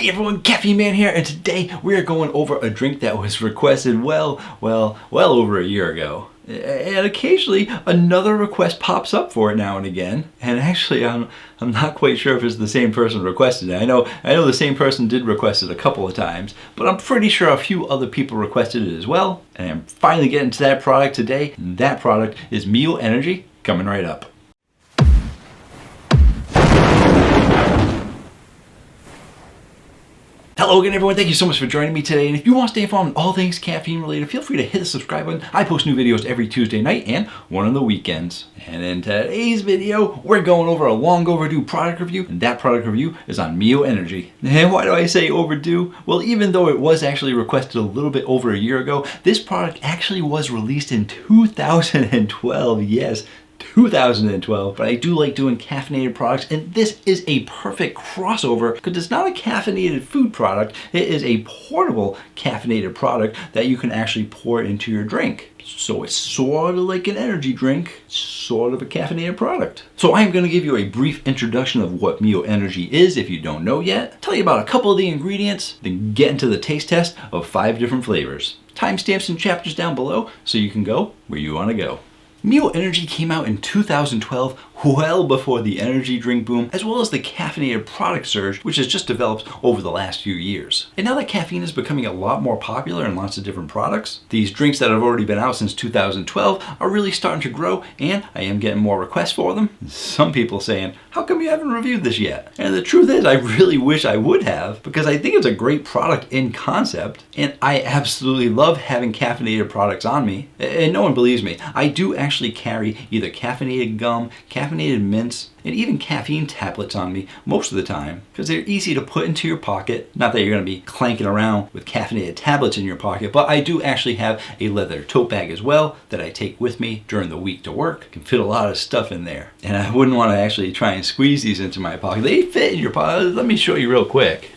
Hey everyone, Caffeine Man here, and today we are going over a drink that was requested well over a year ago. And occasionally another request pops up for it now and again. And actually, I'm not quite sure if it's the same person requested it. I know the same person did request it a couple of times, but I'm pretty sure a few other people requested it as well. And I'm finally getting to that product today. And that product is Mio Energy, coming right up. Hello again everyone, thank you so much for joining me today, and if you want to stay informed on all things caffeine related, feel free to hit the subscribe button. I post new videos every Tuesday night and one on the weekends. And in today's video, we're going over a long overdue product review, and that product review is on Mio Energy. And why do I say overdue? Well, even though it was actually requested a little bit over a year ago, this product actually was released in 2012, yes. 2012, but I do like doing caffeinated products, and this is a perfect crossover because it's not a caffeinated food product. It is a portable caffeinated product that you can actually pour into your drink. So it's sort of like an energy drink, sort of a caffeinated product. So I'm going to give you a brief introduction of what Mio Energy is if you don't know yet, tell you about a couple of the ingredients, then get into the taste test of 5 different flavors. Timestamps and chapters down below so you can go where you want to go. Mio Energy came out in 2012, well before the energy drink boom, as well as the caffeinated product surge, which has just developed over the last few years. And now that caffeine is becoming a lot more popular in lots of different products, these drinks that have already been out since 2012 are really starting to grow, and I am getting more requests for them. Some people saying, how come you haven't reviewed this yet? And the truth is, I really wish I would have, because I think it's a great product in concept, and I absolutely love having caffeinated products on me. And no one believes me. I do actually carry either caffeinated gum, caffeinated mints, and even caffeine tablets on me most of the time because they're easy to put into your pocket. Not that you're going to be clanking around with caffeinated tablets in your pocket, but I do actually have a leather tote bag as well that I take with me during the week to work. Can fit a lot of stuff in there. And I wouldn't want to actually try and squeeze these into my pocket. They fit in your pocket. Let me show you real quick.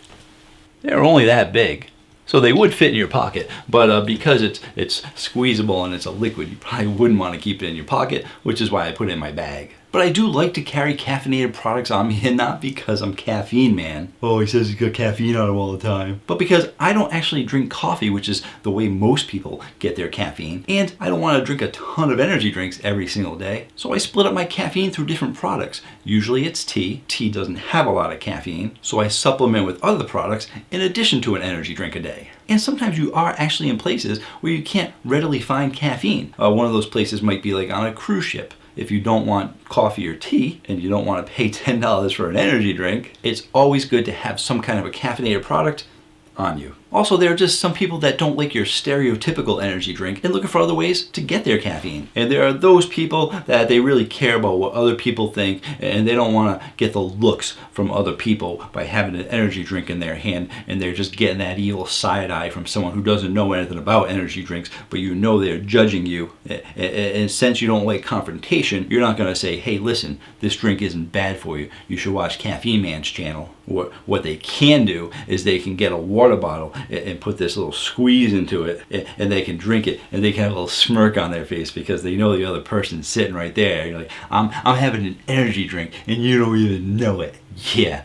They're only that big. So they would fit in your pocket, but because it's squeezable and it's a liquid, you probably wouldn't want to keep it in your pocket, which is why I put it in my bag. But I do like to carry caffeinated products on me, and not because I'm caffeine man. Oh, he says he's got caffeine on him all the time. But because I don't actually drink coffee, which is the way most people get their caffeine, and I don't want to drink a ton of energy drinks every single day. So I split up my caffeine through different products. Usually it's tea. Tea doesn't have a lot of caffeine, so I supplement with other products in addition to an energy drink a day. And sometimes you are actually in places where you can't readily find caffeine. One of those places might be like on a cruise ship. If you don't want coffee or tea and you don't want to pay $10 for an energy drink, it's always good to have some kind of a caffeinated product on you. Also, there are just some people that don't like your stereotypical energy drink and looking for other ways to get their caffeine. And there are those people that they really care about what other people think, and they don't want to get the looks from other people by having an energy drink in their hand, and they're just getting that evil side eye from someone who doesn't know anything about energy drinks, but you know they're judging you. And since you don't like confrontation, you're not going to say, hey, listen, this drink isn't bad for you. You should watch Caffeine Man's channel. What they can do is they can get a water bottle and put this little squeeze into it, and they can drink it, and they can have a little smirk on their face because they know the other person's sitting right there. You're like, I'm having an energy drink and you don't even know it. Yeah,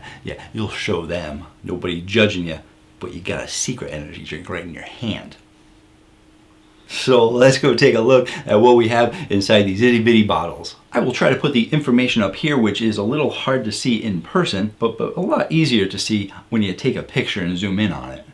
you'll show them. Nobody judging you, but you got a secret energy drink right in your hand. So let's go take a look at what we have inside these itty bitty bottles. I will try to put the information up here, which is a little hard to see in person, but a lot easier to see when you take a picture and zoom in on it.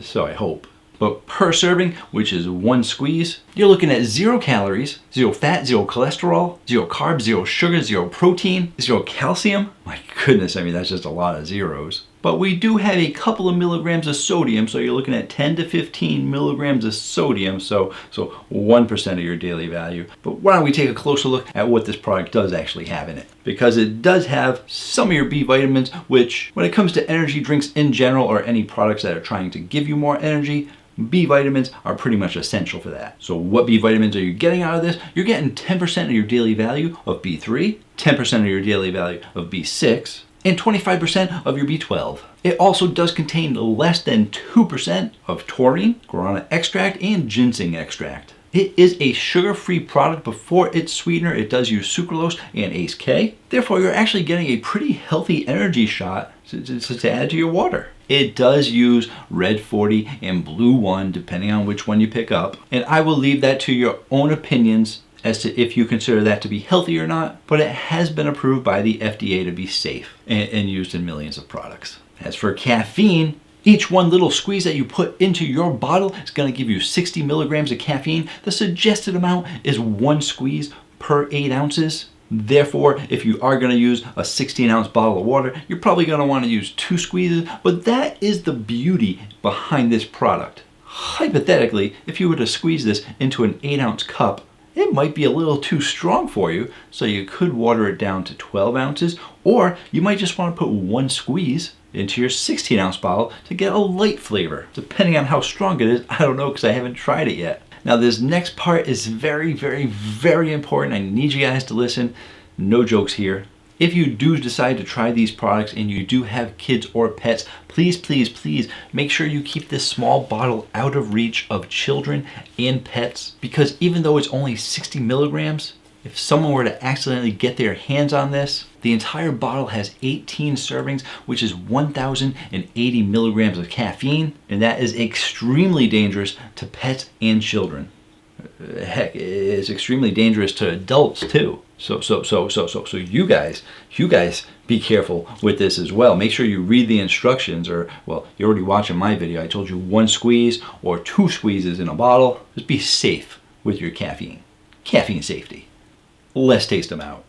So I hope. But per serving, which is 1 squeeze, you're looking at 0 calories, 0 fat, 0 cholesterol, 0 carbs, 0 sugar, 0 protein, 0 calcium. My goodness, I mean, that's just a lot of zeros. But we do have a couple of milligrams of sodium, so you're looking at 10 to 15 milligrams of sodium, so 1% of your daily value. But why don't we take a closer look at what this product does actually have in it? Because it does have some of your B vitamins, which when it comes to energy drinks in general, or any products that are trying to give you more energy, B vitamins are pretty much essential for that. So what B vitamins are you getting out of this? You're getting 10% of your daily value of B3, 10% of your daily value of B6, and 25% of your B12. It also does contain less than 2% of taurine, guarana extract, and ginseng extract. It is a sugar-free product. Before its sweetener, it does use sucralose and Acai. Therefore, you're actually getting a pretty healthy energy shot to add to your water. It does use red 40 and blue 1, depending on which one you pick up. And I will leave that to your own opinions as to if you consider that to be healthy or not, but it has been approved by the FDA to be safe and used in millions of products. As for caffeine, each one little squeeze that you put into your bottle is going to give you 60 milligrams of caffeine. The suggested amount is 1 squeeze per 8 ounces. Therefore, if you are going to use a 16-ounce bottle of water, you're probably going to want to use 2 squeezes, but that is the beauty behind this product. Hypothetically, if you were to squeeze this into an 8-ounce cup, it might be a little too strong for you, so you could water it down to 12 ounces, or you might just want to put 1 squeeze into your 16-ounce bottle to get a light flavor. Depending on how strong it is, I don't know because I haven't tried it yet. Now this next part is very, very, very important. I need you guys to listen. No jokes here. If you do decide to try these products and you do have kids or pets, please, please, please make sure you keep this small bottle out of reach of children and pets, because even though it's only 60 milligrams, if someone were to accidentally get their hands on this, the entire bottle has 18 servings, which is 1,080 milligrams of caffeine, and that is extremely dangerous to pets and children. Heck, it's extremely dangerous to adults too. So you guys be careful with this as well. Make sure you read the instructions, or, well, you're already watching my video. I told you 1 squeeze or 2 squeezes in a bottle. Just be safe with your caffeine. Caffeine safety. Let's taste them out.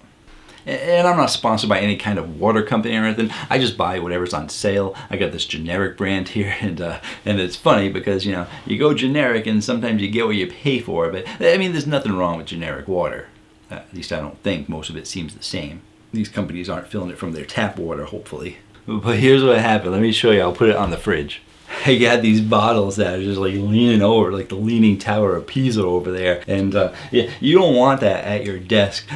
And I'm not sponsored by any kind of water company or anything. I just buy whatever's on sale. I got this generic brand here, and it's funny because, you know, you go generic and sometimes you get what you pay for. But I mean, there's nothing wrong with generic water. At least I don't think. Most of it seems the same. These companies aren't filling it from their tap water, hopefully. But here's what happened. Let me show you. I'll put it on the fridge. I got these bottles that are just like leaning over, like the Leaning Tower of Pisa over there. And yeah, you don't want that at your desk,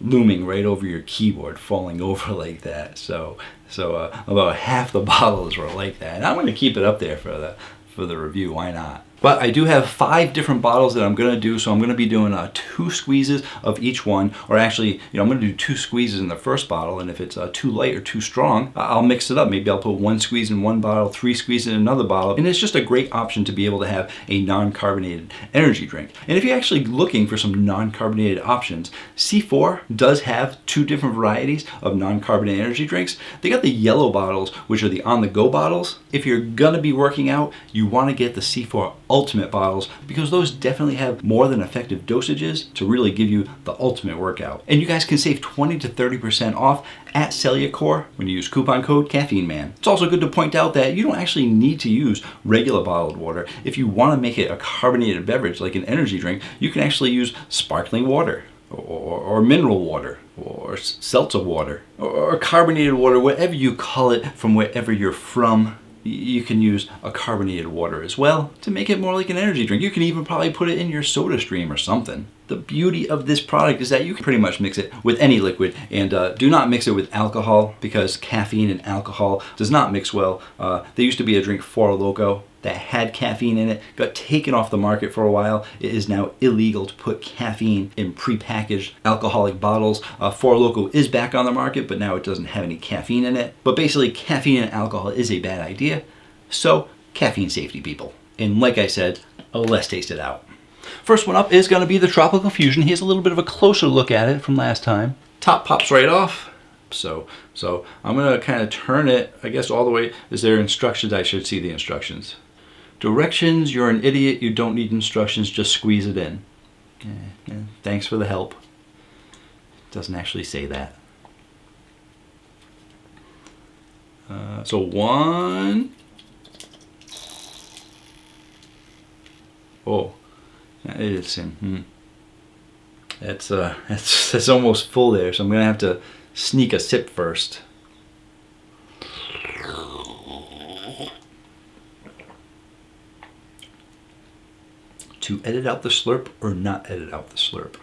looming right over your keyboard, falling over like that. So about half the bottles were like that. And I'm going to keep it up there for the review. Why not? But I do have 5 different bottles that I'm going to do, so I'm going to be doing 2 squeezes of each one, or actually, you know, I'm going to do 2 squeezes in the first bottle, and if it's too light or too strong, I'll mix it up. Maybe I'll put 1 squeeze in one bottle, 3 squeezes in another bottle, and it's just a great option to be able to have a non-carbonated energy drink. And if you're actually looking for some non-carbonated options, C4 does have 2 different varieties of non-carbonated energy drinks. They got the yellow bottles, which are the on-the-go bottles. If you're going to be working out, you want to get the C4 Ultimate bottles, because those definitely have more than effective dosages to really give you the ultimate workout. And you guys can save 20 to 30% off at Cellucor when you use coupon code CaffeineMan. It's also good to point out that you don't actually need to use regular bottled water. If you want to make it a carbonated beverage like an energy drink, you can actually use sparkling water or mineral water or seltzer water or carbonated water, whatever you call it from wherever you're from. You can use a carbonated water as well to make it more like an energy drink. You can even probably put it in your soda stream or something. The beauty of this product is that you can pretty much mix it with any liquid, and do not mix it with alcohol, because caffeine and alcohol does not mix well. There used to be a drink, Four Loko, that had caffeine in it, got taken off the market for a while. It is now illegal to put caffeine in prepackaged alcoholic bottles. Four Loko is back on the market, but now it doesn't have any caffeine in it. But basically, caffeine and alcohol is a bad idea. So, caffeine safety, people. And like I said, let's taste it out. First one up is going to be the Tropical Fusion. Here's a little bit of a closer look at it from last time. Top pops right off. So I'm going to kind of turn it, I guess, all the way. Is there instructions? I should see the instructions. Directions, you're an idiot. You don't need instructions. Just squeeze it in. Thanks for the help. It doesn't actually say that. So 1. Oh, it's in. That's almost full there, so I'm gonna have to sneak a sip first. To edit out the slurp or not edit out the slurp?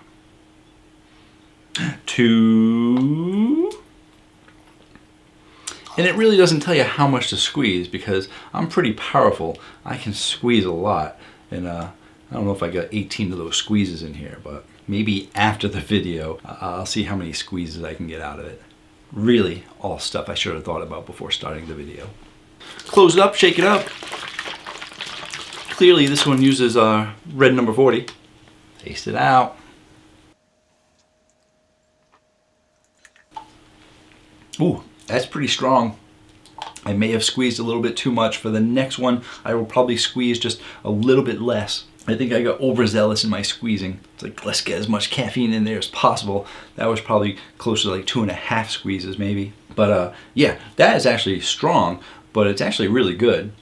And it really doesn't tell you how much to squeeze, because I'm pretty powerful. I can squeeze a lot. And I don't know if I got 18 of those squeezes in here, but maybe after the video, I'll see how many squeezes I can get out of it. Really, all stuff I should have thought about before starting the video. Close it up, shake it up. Clearly this one uses red number 40. Taste it out. Ooh, that's pretty strong. I may have squeezed a little bit too much. For the next one, I will probably squeeze just a little bit less. I think I got overzealous in my squeezing. It's like, let's get as much caffeine in there as possible. That was probably closer to like 2.5 squeezes maybe. But yeah, that is actually strong, but it's actually really good.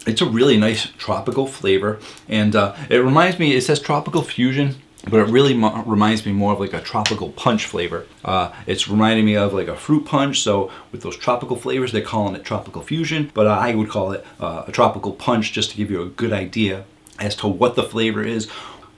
It's a really nice tropical flavor, and it reminds me, it says tropical fusion, but it really reminds me more of like a tropical punch flavor. It's reminding me of like a fruit punch, so with those tropical flavors, they're calling it tropical fusion, but I would call it a tropical punch just to give you a good idea as to what the flavor is.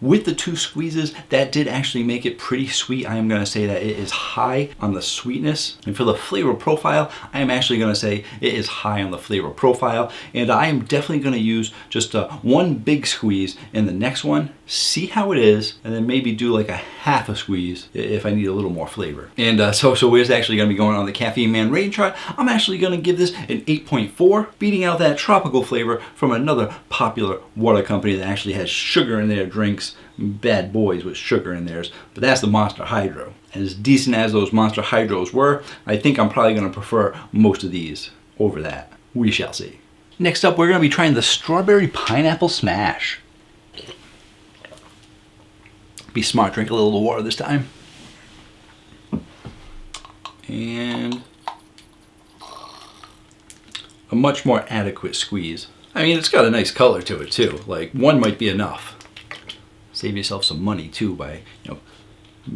With the 2 squeezes, that did actually make it pretty sweet. I am going to say that it is high on the sweetness. And for the flavor profile, I am actually going to say it is high on the flavor profile. And I am definitely going to use just 1 big squeeze in the next one, see how it is, and then maybe do like a half a squeeze if I need a little more flavor. And so we're actually going to be going on the Caffeine Man rating chart. I'm actually going to give this an 8.4, beating out that tropical flavor from another popular water company that actually has sugar in their drinks. Bad boys with sugar in theirs, but that's the Monster Hydro. As decent as those Monster Hydros were, I think I'm probably going to prefer most of these over that. We shall see. Next up, we're going to be trying the Strawberry Pineapple Smash. Be smart, drink a little water this time. And a much more adequate squeeze. I mean, it's got a nice color to it too. Like, 1 might be enough. Save yourself some money too by,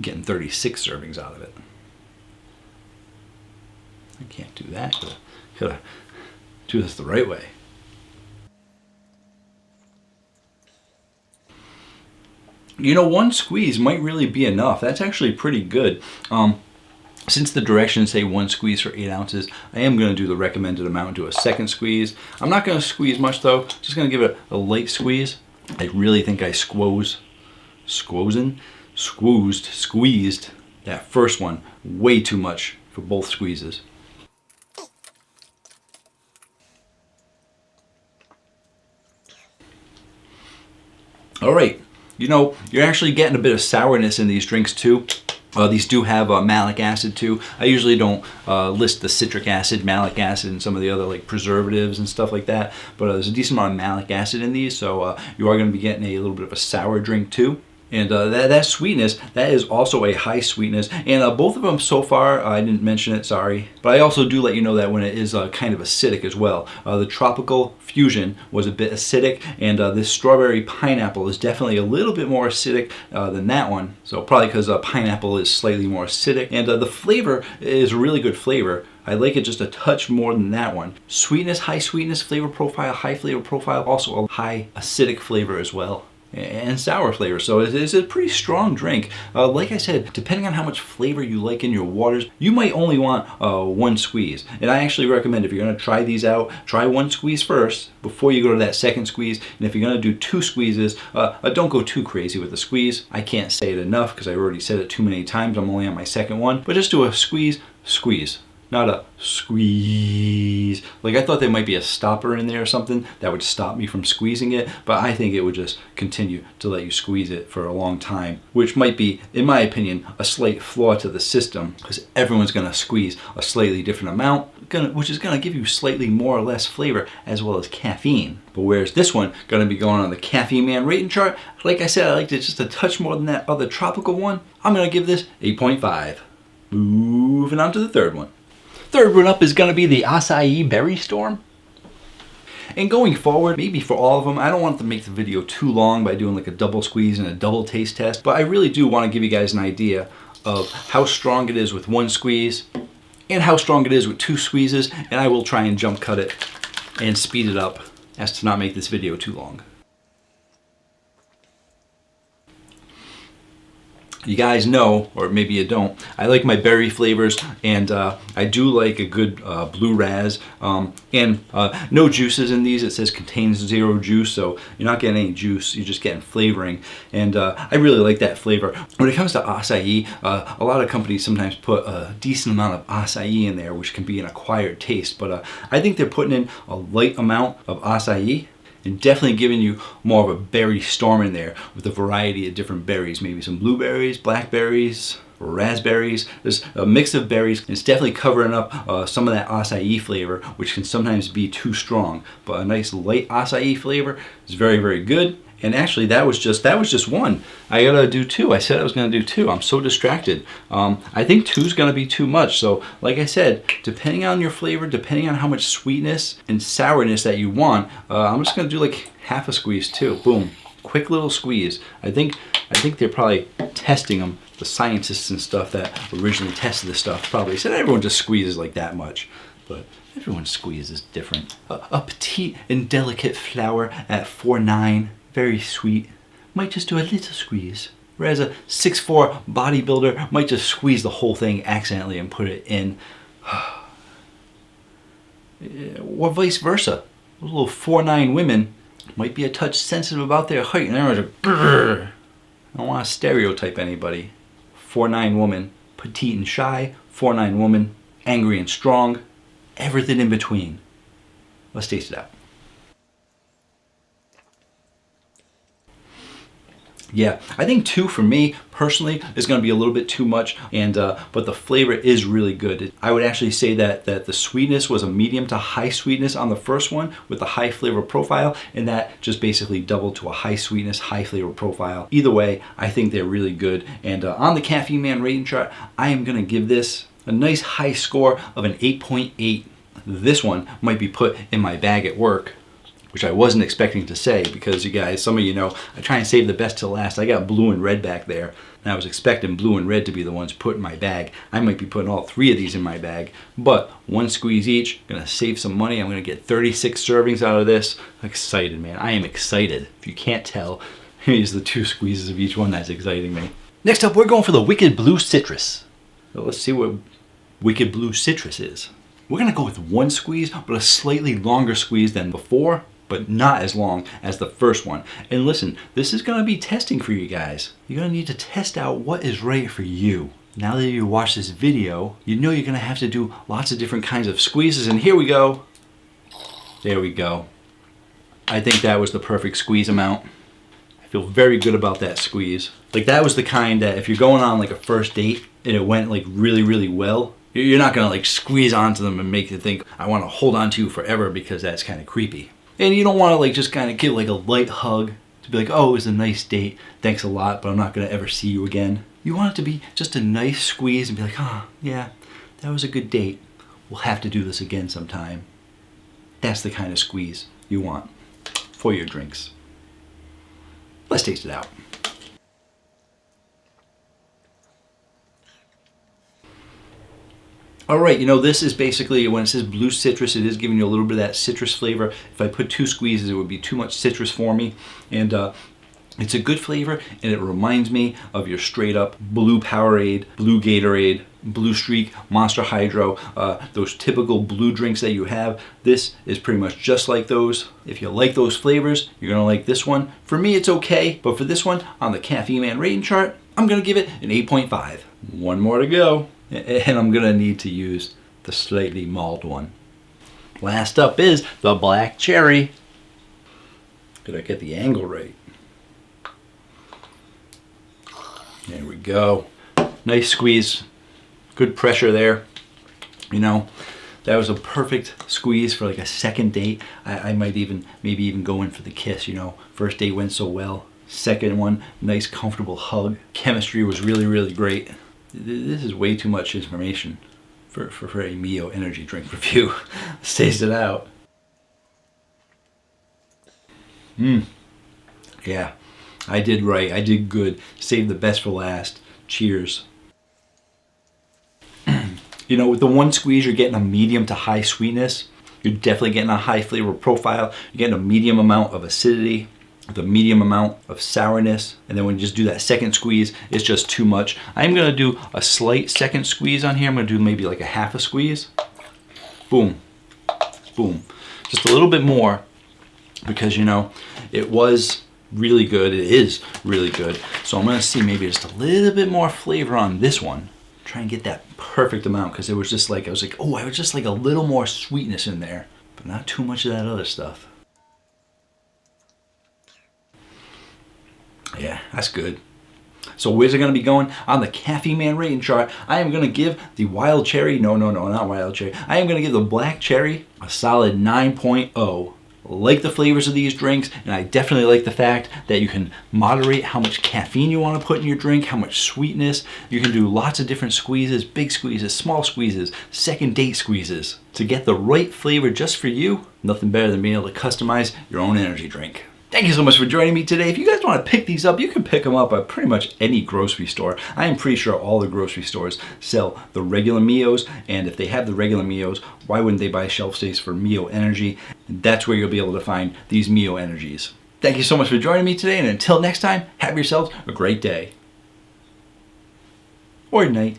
getting 36 servings out of it. I can't do that. Gotta do this the right way. You know, 1 squeeze might really be enough. That's actually pretty good. Since the directions say 1 squeeze for 8 ounces, I am going to do the recommended amount and do a 2nd squeeze. I'm not going to squeeze much though. Just going to give it a light squeeze. I really think I squeezed that first one way too much for both squeezes. All right, you're actually getting a bit of sourness in these drinks too. These do have malic acid too. I usually don't list the citric acid, malic acid, and some of the other like preservatives and stuff like that, but there's a decent amount of malic acid in these, so you are going to be getting a little bit of a sour drink too. And that sweetness, that is also a high sweetness. And both of them so far, I didn't mention it, sorry. But I also do let you know that when it is kind of acidic as well. The Tropical Fusion was a bit acidic, and this Strawberry Pineapple is definitely a little bit more acidic than that one. So probably because pineapple is slightly more acidic. And the flavor is a really good flavor. I like it just a touch more than that one. Sweetness, high sweetness, flavor profile, high flavor profile, also a high acidic flavor as well. And sour flavor, so it's a pretty strong drink. Like I said, depending on how much flavor you like in your waters, you might only want 1 squeeze. And I actually recommend, if you're going to try these out, try 1 squeeze first before you go to that 2nd squeeze. And if you're going to do 2 squeezes, don't go too crazy with the squeeze. I can't say it enough because I've already said it too many times. I'm only on my 2nd one, but just do a squeeze, not a squeeze. Like, I thought there might be a stopper in there or something that would stop me from squeezing it, but I think it would just continue to let you squeeze it for a long time, which might be, in my opinion, a slight flaw to the system, because everyone's gonna squeeze a slightly different amount, which is gonna give you slightly more or less flavor as well as caffeine. But whereas this one gonna be going on the Caffeine Man rating chart, like I said, I liked it just a touch more than that other tropical one. I'm gonna give this 8.5. Moving on to the 3rd one. 3rd one up is going to be the Acai Berry Storm. And going forward, maybe for all of them, I don't want to make the video too long by doing like a double squeeze and a double taste test, but I really do want to give you guys an idea of how strong it is with 1 squeeze and how strong it is with 2 squeezes, and I will try and jump cut it and speed it up as to not make this video too long. You guys know, or maybe you don't, I like my berry flavors, and I do like a good blue raz, and no juices in these. It says contains 0 juice, so you're not getting any juice, you're just getting flavoring, and I really like that flavor. When it comes to acai, a lot of companies sometimes put a decent amount of acai in there, which can be an acquired taste, but I think they're putting in a light amount of acai, and definitely giving you more of a berry storm in there with a variety of different berries. Maybe some blueberries, blackberries, raspberries. There's a mix of berries. It's definitely covering up some of that acai flavor, which can sometimes be too strong. But a nice light acai flavor is very, very good. And actually, that was just one. I gotta do 2. I said I was gonna do 2. I'm so distracted. I think 2 is gonna be too much. So, like I said, depending on your flavor, depending on how much sweetness and sourness that you want, I'm just gonna do like half a squeeze too. Boom, quick little squeeze. I think they're probably testing them. The scientists and stuff that originally tested this stuff probably said everyone just squeezes like that much, but everyone squeezes different. A petite and delicate flower at 4.9. Very sweet, might just do a little squeeze. Whereas a 6'4" bodybuilder might just squeeze the whole thing accidentally and put it in. Or vice versa. Those little 4'9" women might be a touch sensitive about their height, and everyone's like, brrr. I don't want to stereotype anybody. 4'9" woman, petite and shy. 4'9" woman, angry and strong. Everything in between. Let's taste it out. Yeah, I think 2 for me personally is going to be a little bit too much, and but the flavor is really good. I would actually say that the sweetness was a medium to high sweetness on the first one with the high flavor profile, and that just basically doubled to a high sweetness, high flavor profile. Either way, I think they're really good. And on the Caffeine Man rating chart, I am going to give this a nice high score of an 8.8. This one might be put in my bag at work, which I wasn't expecting to say, because you guys, some of you know, I try and save the best till last. I got blue and red back there, and I was expecting blue and red to be the ones put in my bag. I might be putting all 3 of these in my bag, but 1 squeeze each. Gonna save some money. I'm gonna get 36 servings out of this. I'm excited, man. I am excited. If you can't tell, here's the 2 squeezes of each one. That's exciting me. Next up, we're going for the Wicked Blue Citrus. So let's see what Wicked Blue Citrus is. We're gonna go with 1 squeeze, but a slightly longer squeeze than before, but not as long as the first one. And listen, this is gonna be testing for you guys. You're gonna need to test out what is right for you. Now that you watch this video, you know you're gonna have to do lots of different kinds of squeezes, and here we go. There we go. I think that was the perfect squeeze amount. I feel very good about that squeeze. Like, that was the kind that if you're going on like a first date and it went like really, really well, you're not gonna like squeeze onto them and make them think, I wanna hold on to you forever, because that's kind of creepy. And you don't want to like just kind of give like a light hug to be like, oh, it was a nice date, thanks a lot, but I'm not going to ever see you again. You want it to be just a nice squeeze and be like, oh, yeah, that was a good date. We'll have to do this again sometime. That's the kind of squeeze you want for your drinks. Let's taste it out. All right, you know, this is basically, when it says blue citrus, it is giving you a little bit of that citrus flavor. If I put 2 squeezes, it would be too much citrus for me. And it's a good flavor, and it reminds me of your straight up blue Powerade, blue Gatorade, Blue Streak, Monster Hydro, those typical blue drinks that you have. This is pretty much just like those. If you like those flavors, you're gonna like this one. For me, it's okay, but for this one, on the Caffeine Man rating chart, I'm gonna give it an 8.5. 1 more to go. And I'm gonna need to use the slightly mulled one. Last up is the black cherry. Did I get the angle right? There we go. Nice squeeze. Good pressure there. You know, that was a perfect squeeze for like a second date. I might maybe even go in for the kiss, you know. First date went so well. Second one, nice comfortable hug. Chemistry was really, really great. This is way too much information for a Mio energy drink review. Let's taste it out. Yeah, I did right. I did good. Saved the best for last. Cheers. You know, with the 1 squeeze, you're getting a medium to high sweetness. You're definitely getting a high flavor profile. You're getting a medium amount of acidity. the medium amount of sourness, and then when you just do that second squeeze, it's just too much. I'm gonna do a slight second squeeze on here. I'm gonna do maybe like a half a squeeze. Boom, boom. Just a little bit more, because you know, it was really good, it is really good. So I'm gonna see maybe just a little bit more flavor on this one. Try and get that perfect amount, because it was just like, I was like, oh, I was just like a little more sweetness in there, but not too much of that other stuff. Yeah, that's good. So where's it going to be going? On the Caffeine Man rating chart, I am going to give the wild cherry, no, not wild cherry. I am going to give the black cherry a solid 9.0. Like the flavors of these drinks, and I definitely like the fact that you can moderate how much caffeine you want to put in your drink, how much sweetness. You can do lots of different squeezes, big squeezes, small squeezes, second date squeezes. To get the right flavor just for you, nothing better than being able to customize your own energy drink. Thank you so much for joining me today. If you guys want to pick these up, you can pick them up at pretty much any grocery store. I am pretty sure all the grocery stores sell the regular Mios, and if they have the regular Mios, why wouldn't they buy shelf space for Mio Energy? And that's where you'll be able to find these Mio Energies. Thank you so much for joining me today, and until next time, have yourselves a great day. Or night.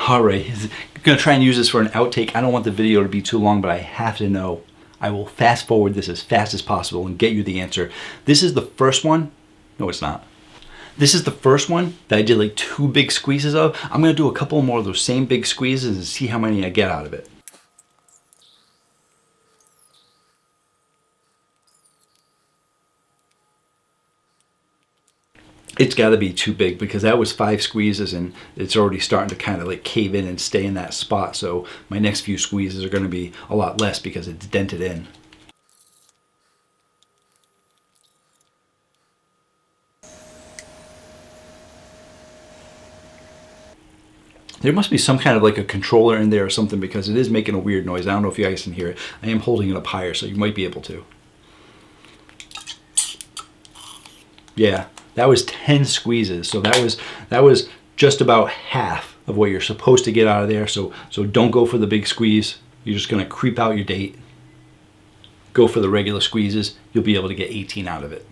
Alright, I'm going to try and use this for an outtake. I don't want the video to be too long, but I have to know. I will fast forward this as fast as possible and get you the answer. This is the first one. No, it's not. This is the first one that I did like 2 big squeezes of. I'm going to do a couple more of those same big squeezes and see how many I get out of it. It's got to be too big, because that was 5 squeezes and it's already starting to kind of like cave in and stay in that spot. So my next few squeezes are going to be a lot less because it's dented in. There must be some kind of like a controller in there or something, because it is making a weird noise. I don't know if you guys can hear it. I am holding it up higher, so you might be able to. Yeah. That was 10 squeezes, so that was just about half of what you're supposed to get out of there. So don't go for the big squeeze. You're just gonna creep out your date. Go for the regular squeezes. You'll be able to get 18 out of it.